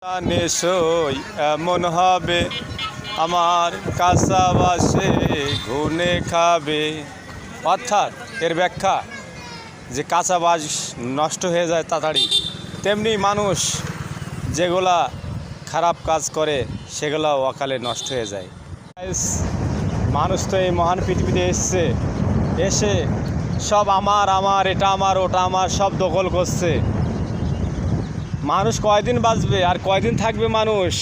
নেশই এমন হবে আমার কাঁচা বাসে ঘুনে খাবে। অর্থাৎ এর ব্যাখ্যা যে কাঁচা বাস নষ্ট হয়ে যায় তাড়াতাড়ি, তেমনি মানুষ যেগুলা খারাপ কাজ করে সেগুলো অকালে নষ্ট হয়ে যায়। মানুষ তো এই মহান পৃথিবীতে এসে সব আমার আমার এটা আমার ওটা আমার সব দখল করছে। মানুষ কয়দিন বাঁচবে আর কয়দিন থাকবে? মানুষ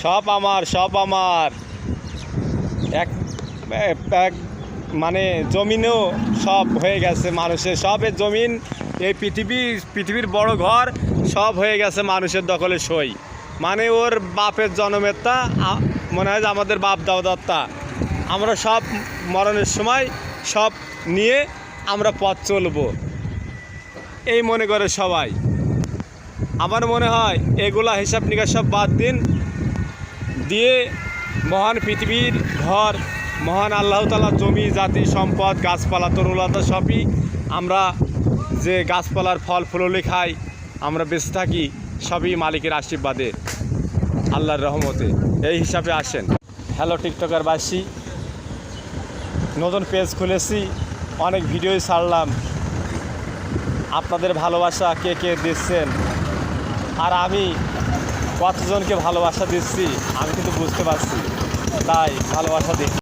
সব আমার সব আমার এক মানে জমিনও সব হয়ে গেছে মানুষের, সবের জমিন এই পৃথিবীর বড় ঘর সব হয়ে গেছে মানুষের দখলে সই। মানে ওর বাপের জন্মের তা মনে হয় যে আমাদের বাপ দাদারটা, আমরা সব মরণের সময় সব নিয়ে আমরা পথ চলব এই মনে করে সবাই। আমার মনে হয় এগুলা হিসাব নিকাশ সব বাদ দিন, দিয়ে মহান পৃথিবীর ঘর মহান আল্লাহ তাআলা জমি জাতি সম্পদ গাছপালা তরুলতা সবই আমরা যে গাছপালার ফল ফুললি খাই, আমরা বেঁচে থাকি সবই মালিকের আশীর্বাদে আল্লাহর রহমতে। এই হিসাবে আসেন। হ্যালো টিকটকারবাসী, নতুন পেজ খুলেছি, অনেক ভিডিওই ছাড়লাম। আপনাদের ভালোবাসা কে কে দিচ্ছেন আর আমি কতজনকে ভালোবাসা দিচ্ছি আমি কিন্তু বুঝতে পারছি, তাই ভালোবাসা দিচ্ছি।